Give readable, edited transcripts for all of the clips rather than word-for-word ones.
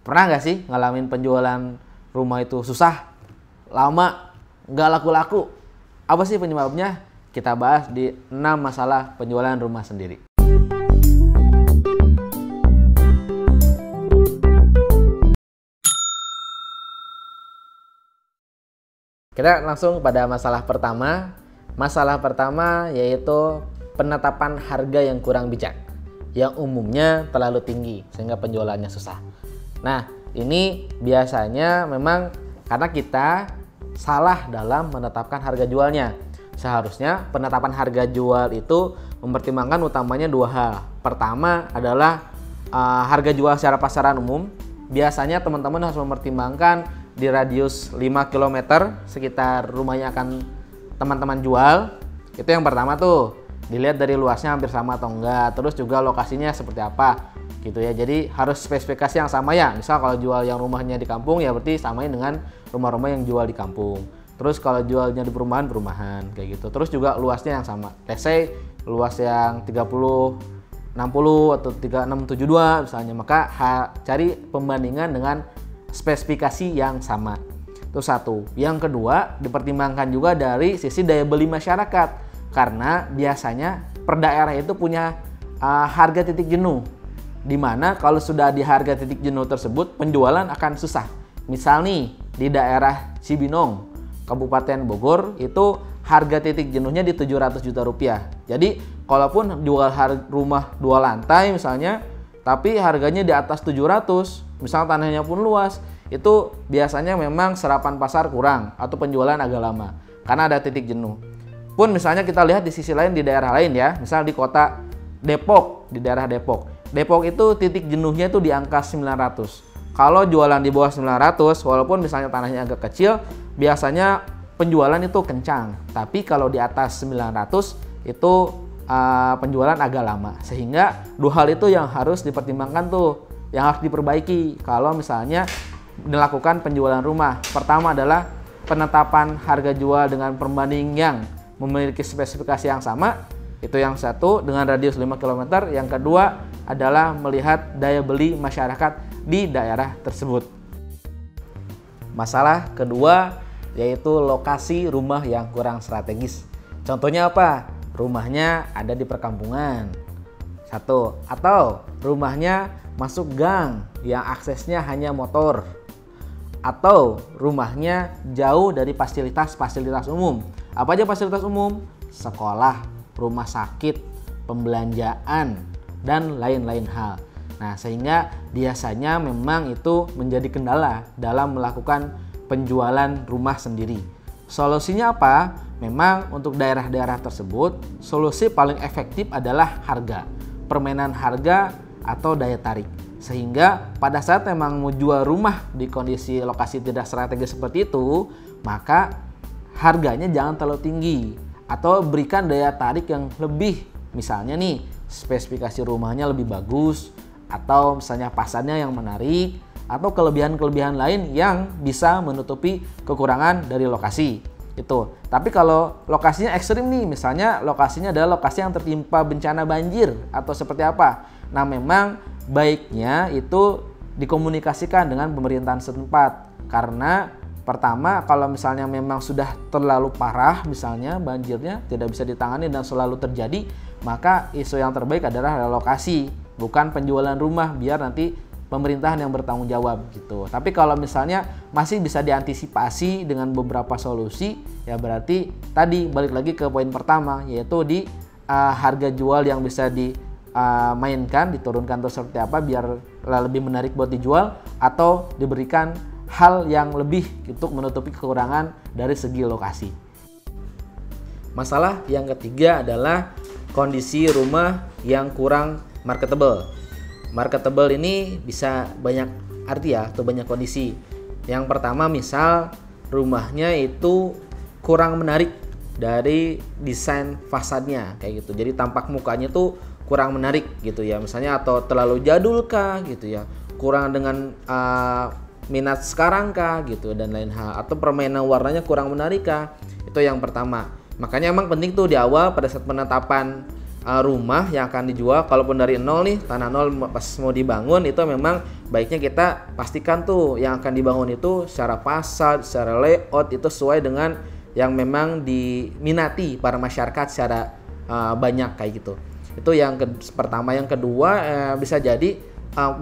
Pernah nggak sih ngalamin penjualan rumah itu susah, lama, nggak laku-laku? Apa sih penyebabnya? Kita bahas di 6 masalah penjualan rumah sendiri. Kita langsung pada masalah pertama. Masalah pertama yaitu penetapan harga yang kurang bijak, yang umumnya terlalu tinggi sehingga penjualannya susah. Nah, ini biasanya memang karena kita salah dalam menetapkan harga jualnya. Seharusnya penetapan harga jual itu mempertimbangkan utamanya dua hal. Pertama adalah harga jual secara pasaran umum. Biasanya teman-teman harus mempertimbangkan di radius 5 km sekitar rumahnya akan teman-teman jual. Itu yang pertama tuh. Dilihat dari luasnya hampir sama atau enggak. Terus juga lokasinya seperti apa gitu ya. Jadi harus spesifikasi yang sama ya. Misal kalau jual yang rumahnya di kampung ya berarti samain dengan rumah-rumah yang jual di kampung. Terus kalau jualnya di perumahan kayak gitu. Terus juga luasnya yang sama. Let's say luas yang 30 60 atau 3672 misalnya, maka cari pembandingan dengan spesifikasi yang sama. Itu satu. Yang kedua, dipertimbangkan juga dari sisi daya beli masyarakat. Karena biasanya per daerah itu punya harga titik jenuh. Dimana kalau sudah di harga titik jenuh tersebut, penjualan akan susah. Misal nih, di daerah Cibinong, Kabupaten Bogor, itu harga titik jenuhnya di 700 juta rupiah. Jadi, kalaupun jual rumah 2 lantai misalnya, tapi harganya di atas 700, misal tanahnya pun luas, itu biasanya memang serapan pasar kurang atau penjualan agak lama karena ada titik jenuh. Pun misalnya kita lihat di sisi lain di daerah lain ya, misal di kota Depok, di daerah Depok. Depok itu titik jenuhnya itu di angka 900. Kalau jualan di bawah 900, walaupun misalnya tanahnya agak kecil, biasanya penjualan itu kencang. Tapi kalau di atas 900 itu penjualan agak lama. Sehingga dua hal itu yang harus dipertimbangkan tuh, yang harus diperbaiki kalau misalnya dilakukan penjualan rumah. Pertama adalah penetapan harga jual dengan perbanding yang memiliki spesifikasi yang sama. Itu yang satu, dengan radius 5 km. Yang kedua adalah melihat daya beli masyarakat di daerah tersebut. Masalah kedua yaitu lokasi rumah yang kurang strategis. Contohnya apa? Rumahnya ada di perkampungan. Satu, atau rumahnya masuk gang yang aksesnya hanya motor. Atau rumahnya jauh dari fasilitas-fasilitas umum. Apa aja fasilitas umum? Sekolah, rumah sakit, pembelanjaan, dan lain-lain hal. Nah, sehingga biasanya memang itu menjadi kendala dalam melakukan penjualan rumah sendiri. Solusinya apa? Memang untuk daerah-daerah tersebut, solusi paling efektif adalah harga. Permainan harga atau daya tarik. Sehingga pada saat memang mau jual rumah di kondisi lokasi tidak strategis seperti itu, maka harganya jangan terlalu tinggi. Atau berikan daya tarik yang lebih. Misalnya nih, spesifikasi rumahnya lebih bagus, atau misalnya pasarnya yang menarik, atau kelebihan-kelebihan lain yang bisa menutupi kekurangan dari lokasi. Itu. Tapi kalau lokasinya ekstrim nih, misalnya lokasinya adalah lokasi yang tertimpa bencana banjir atau seperti apa. Nah, memang baiknya itu dikomunikasikan dengan pemerintahan setempat. Karena pertama, kalau misalnya memang sudah terlalu parah misalnya banjirnya tidak bisa ditangani dan selalu terjadi, maka isu yang terbaik adalah relokasi, bukan penjualan rumah, biar nanti pemerintahan yang bertanggung jawab gitu. Tapi kalau misalnya masih bisa diantisipasi dengan beberapa solusi, ya berarti tadi balik lagi ke poin pertama, yaitu di harga jual yang bisa dimainkan, diturunkan atau seperti apa biar lebih menarik buat dijual, atau diberikan hal yang lebih untuk menutupi kekurangan dari segi lokasi. Masalah yang ketiga adalah kondisi rumah yang kurang marketable. Marketable ini bisa banyak arti ya, atau banyak kondisi. Yang pertama, misal rumahnya itu kurang menarik dari desain fasadnya kayak gitu. Jadi tampak mukanya tuh kurang menarik gitu ya. Misalnya atau terlalu jadul kah gitu ya. Kurang dengan minat sekarang kah gitu dan lain hal, atau permainan warnanya kurang menarik kah. Itu yang pertama. Makanya emang penting tuh di awal pada saat penetapan rumah yang akan dijual, kalaupun dari nol nih, tanah nol pas mau dibangun, itu memang baiknya kita pastikan tuh yang akan dibangun itu secara fasad, secara layout itu sesuai dengan yang memang diminati para masyarakat secara banyak kayak gitu. Itu yang pertama. Yang kedua, bisa jadi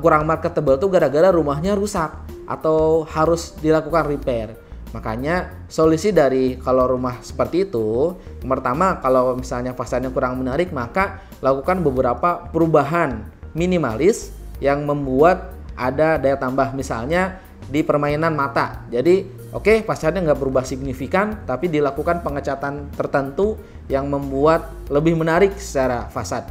kurang marketable tuh gara-gara rumahnya rusak atau harus dilakukan repair. Makanya solusi dari kalau rumah seperti itu, yang pertama kalau misalnya fasadnya kurang menarik, maka lakukan beberapa perubahan minimalis yang membuat ada daya tambah, misalnya di permainan mata. Jadi oke, fasadnya nggak berubah signifikan, tapi dilakukan pengecatan tertentu yang membuat lebih menarik secara fasad.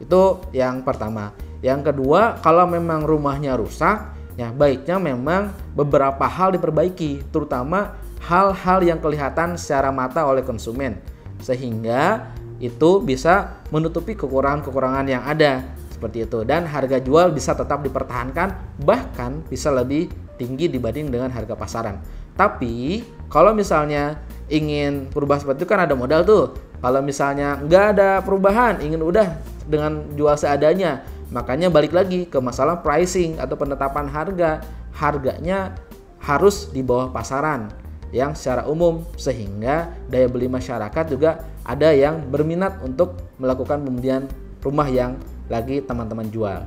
Itu yang pertama. Yang kedua, kalau memang rumahnya rusak, ya baiknya memang beberapa hal diperbaiki, terutama hal-hal yang kelihatan secara mata oleh konsumen, sehingga itu bisa menutupi kekurangan-kekurangan yang ada. Seperti itu, dan harga jual bisa tetap dipertahankan, bahkan bisa lebih tinggi dibanding dengan harga pasaran. Tapi kalau misalnya ingin berubah seperti itu kan ada modal tuh. Kalau misalnya nggak ada perubahan, ingin udah dengan jual seadanya, makanya balik lagi ke masalah pricing atau penetapan harga. Harganya harus di bawah pasaran yang secara umum, sehingga daya beli masyarakat juga ada yang berminat untuk melakukan pembelian rumah yang lagi teman-teman jual.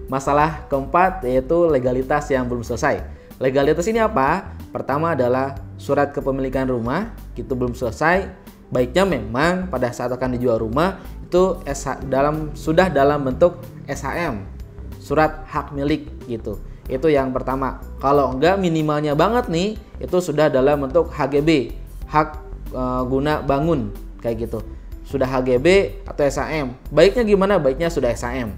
Masalah keempat yaitu legalitas yang belum selesai. Legalitas ini apa? Pertama adalah surat kepemilikan rumah itu belum selesai. Baiknya memang pada saat akan dijual rumah itu sudah dalam bentuk SHM, surat hak milik gitu. Itu yang pertama. Kalau enggak, minimalnya banget nih itu sudah dalam bentuk HGB, hak guna bangun kayak gitu. Sudah HGB atau SHM. Baiknya gimana? Baiknya sudah SHM.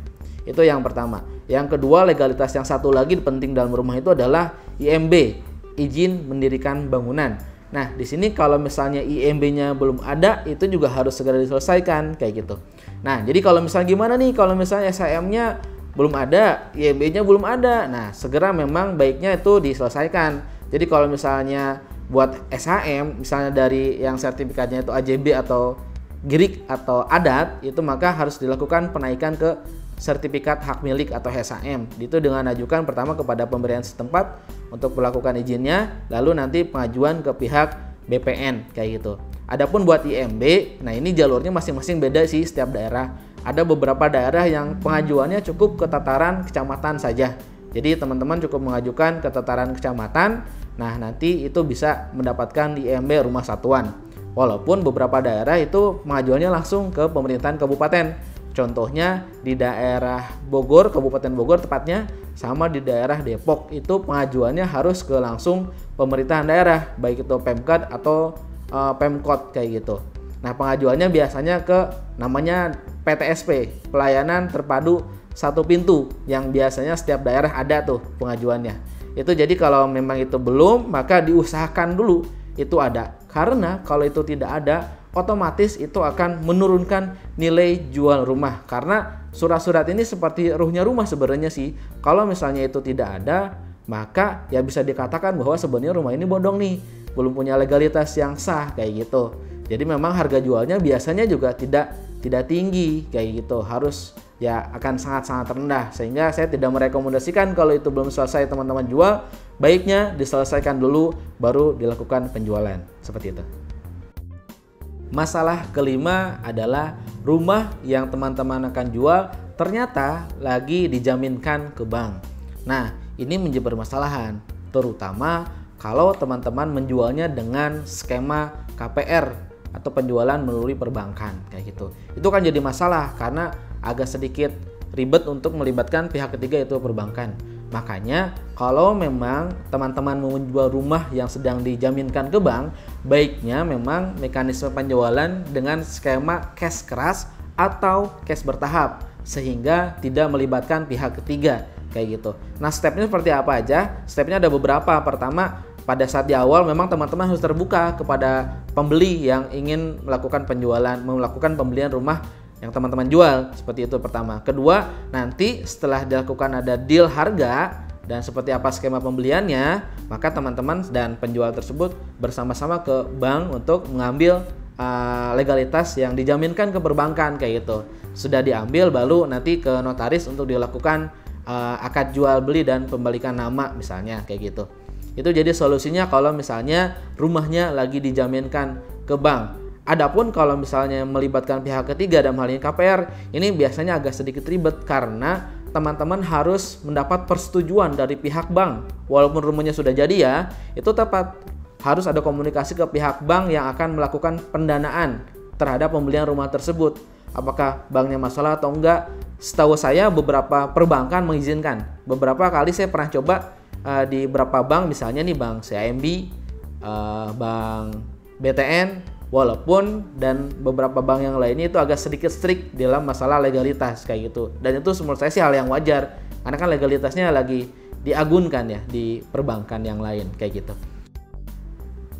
Itu yang pertama. Yang kedua, legalitas yang satu lagi penting dalam rumah itu adalah IMB, izin mendirikan bangunan. Nah, di sini kalau misalnya IMB-nya belum ada, itu juga harus segera diselesaikan kayak gitu. Nah, jadi kalau misalnya gimana nih? Kalau misalnya SHM-nya belum ada, IMB-nya belum ada. Nah, segera memang baiknya itu diselesaikan. Jadi kalau misalnya buat SHM, misalnya dari yang sertifikatnya itu AJB atau GRIK atau adat, itu maka harus dilakukan penaikan ke sertifikat hak milik atau SHM. Itu dengan ajukan pertama kepada pemberian setempat untuk melakukan izinnya, lalu nanti pengajuan ke pihak BPN kayak gitu. Adapun buat IMB, nah ini jalurnya masing-masing beda sih setiap daerah. Ada beberapa daerah yang pengajuannya cukup ke tataran kecamatan saja. Jadi teman-teman cukup mengajukan ke tataran kecamatan. Nah, nanti itu bisa mendapatkan IMB rumah satuan. Walaupun beberapa daerah itu pengajuannya langsung ke pemerintahan kabupaten. Contohnya di daerah Bogor, Kabupaten Bogor tepatnya, sama di daerah Depok itu pengajuannya harus ke langsung pemerintahan daerah, baik itu Pemkad atau Pemkot kayak gitu. Nah, pengajuannya biasanya ke namanya PTSP, Pelayanan Terpadu Satu Pintu, yang biasanya setiap daerah ada tuh pengajuannya. Itu jadi kalau memang itu belum, maka diusahakan dulu itu ada. Karena kalau itu tidak ada, otomatis itu akan menurunkan nilai jual rumah. Karena surat-surat ini seperti ruhnya rumah sebenarnya sih. Kalau misalnya itu tidak ada, maka ya bisa dikatakan bahwa sebenarnya rumah ini bodong nih, belum punya legalitas yang sah kayak gitu. Jadi memang harga jualnya biasanya juga tidak tinggi kayak gitu. Harus ya akan sangat-sangat rendah, sehingga saya tidak merekomendasikan kalau itu belum selesai teman-teman jual, baiknya diselesaikan dulu baru dilakukan penjualan seperti itu. Masalah kelima adalah rumah yang teman-teman akan jual ternyata lagi dijaminkan ke bank. Nah, ini menjadi permasalahan, terutama kalau teman-teman menjualnya dengan skema KPR atau penjualan melalui perbankan kayak gitu. Itu kan jadi masalah karena agak sedikit ribet untuk melibatkan pihak ketiga yaitu perbankan. Makanya kalau memang teman-teman mau menjual rumah yang sedang dijaminkan ke bank, baiknya memang mekanisme penjualan dengan skema cash keras atau cash bertahap, sehingga tidak melibatkan pihak ketiga kayak gitu. Nah, stepnya seperti apa aja? Stepnya ada beberapa. Pertama, pada saat di awal memang teman-teman harus terbuka kepada pembeli yang ingin melakukan pembelian rumah yang teman-teman jual, seperti itu pertama. Kedua, nanti setelah dilakukan ada deal harga dan seperti apa skema pembeliannya, maka teman-teman dan penjual tersebut bersama-sama ke bank untuk mengambil legalitas yang dijaminkan ke perbankan kayak gitu. Sudah diambil, baru nanti ke notaris untuk dilakukan akad jual beli dan pembalikan nama misalnya kayak gitu. Itu jadi solusinya kalau misalnya rumahnya lagi dijaminkan ke bank. Adapun kalau misalnya melibatkan pihak ketiga dalam hal ini KPR, ini biasanya agak sedikit ribet karena teman-teman harus mendapat persetujuan dari pihak bank. Walaupun rumahnya sudah jadi ya, itu tepat harus ada komunikasi ke pihak bank yang akan melakukan pendanaan terhadap pembelian rumah tersebut. Apakah banknya masalah atau enggak? Setahu saya beberapa perbankan mengizinkan. Beberapa kali saya pernah coba di beberapa bank, misalnya nih bank CIMB, bank BTN, walaupun dan beberapa bank yang lainnya itu agak sedikit strict dalam masalah legalitas kayak gitu. Dan itu menurut saya sih hal yang wajar karena kan legalitasnya lagi diagunkan ya di perbankan yang lain kayak gitu.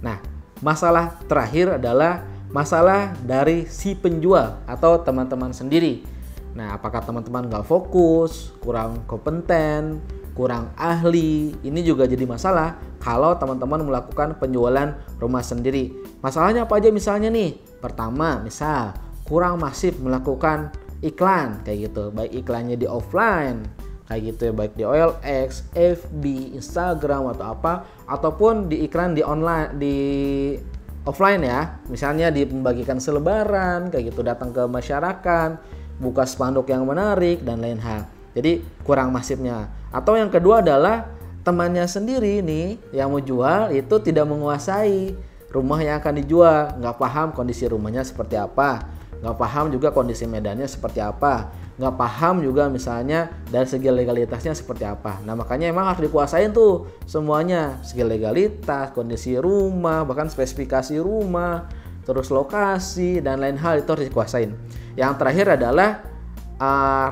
Nah, masalah terakhir adalah masalah dari si penjual atau teman-teman sendiri. Nah, apakah teman-teman nggak fokus, kurang kompeten, kurang ahli? Ini juga jadi masalah kalau teman-teman melakukan penjualan rumah sendiri. Masalahnya apa aja misalnya nih? Pertama, misal kurang masif melakukan iklan kayak gitu, baik iklannya di offline kayak gitu ya, baik di OLX, FB, Instagram atau apa, ataupun di iklan di online, di offline ya, misalnya membagikan selebaran kayak gitu, datang ke masyarakat, buka spanduk yang menarik dan lain hal. Jadi kurang masifnya. Atau yang kedua adalah temannya sendiri nih yang mau jual itu tidak menguasai rumah yang akan dijual, nggak paham kondisi rumahnya seperti apa, nggak paham juga kondisi medannya seperti apa, nggak paham juga misalnya dari segi legalitasnya seperti apa. Nah makanya emang harus dikuasain tuh semuanya, segi legalitas, kondisi rumah, bahkan spesifikasi rumah, terus lokasi dan lain hal itu harus dikuasain. Yang terakhir adalah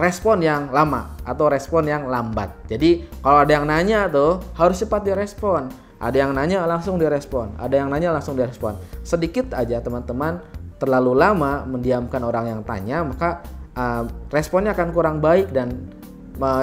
respon yang lama atau respon yang lambat. Jadi kalau ada yang nanya tuh harus cepat direspon. Ada yang nanya langsung direspon. Ada yang nanya langsung direspon. Sedikit aja teman-teman terlalu lama mendiamkan orang yang tanya, maka responnya akan kurang baik dan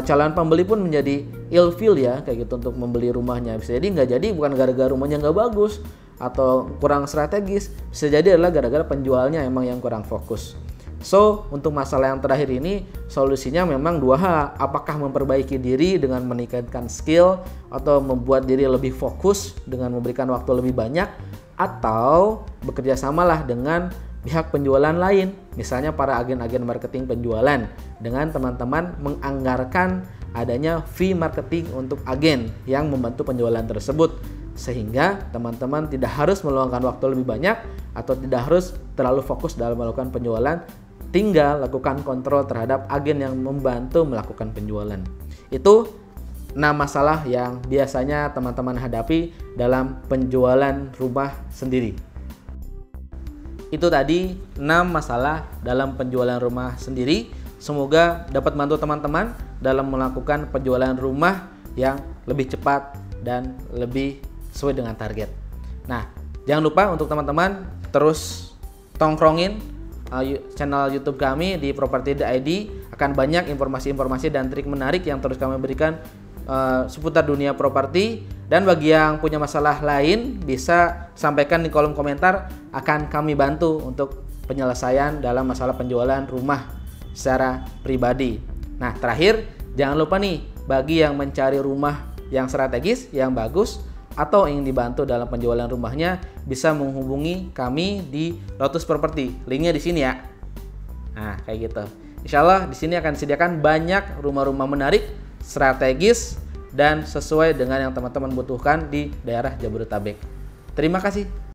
calon pembeli pun menjadi ilfeel ya kayak gitu untuk membeli rumahnya. Bisa jadi nggak jadi bukan gara-gara rumahnya nggak bagus atau kurang strategis. Bisa jadi adalah gara-gara penjualnya emang yang kurang fokus. So, untuk masalah yang terakhir ini, solusinya memang dua hal. Apakah memperbaiki diri dengan meningkatkan skill atau membuat diri lebih fokus dengan memberikan waktu lebih banyak, atau bekerja samalah dengan pihak penjualan lain, misalnya para agen-agen marketing penjualan, dengan teman-teman menganggarkan adanya fee marketing untuk agen yang membantu penjualan tersebut, sehingga teman-teman tidak harus meluangkan waktu lebih banyak atau tidak harus terlalu fokus dalam melakukan penjualan, tinggal lakukan kontrol terhadap agen yang membantu melakukan penjualan. Itu 6 masalah yang biasanya teman-teman hadapi dalam penjualan rumah sendiri. Itu tadi 6 masalah dalam penjualan rumah sendiri. Semoga dapat membantu teman-teman dalam melakukan penjualan rumah yang lebih cepat dan lebih sesuai dengan target. Nah, jangan lupa untuk teman-teman terus tongkrongin channel YouTube kami di Property.id. Akan banyak informasi-informasi dan trik menarik yang terus kami berikan seputar dunia properti. Dan bagi yang punya masalah lain bisa sampaikan di kolom komentar, akan kami bantu untuk penyelesaian dalam masalah penjualan rumah secara pribadi. Nah, terakhir jangan lupa nih, bagi yang mencari rumah yang strategis, yang bagus, atau ingin dibantu dalam penjualan rumahnya, bisa menghubungi kami di Lotus Property. Linknya di sini ya. Nah, kayak gitu. Insya Allah di sini akan disediakan banyak rumah-rumah menarik, strategis, dan sesuai dengan yang teman-teman butuhkan di daerah Jabodetabek. Terima kasih.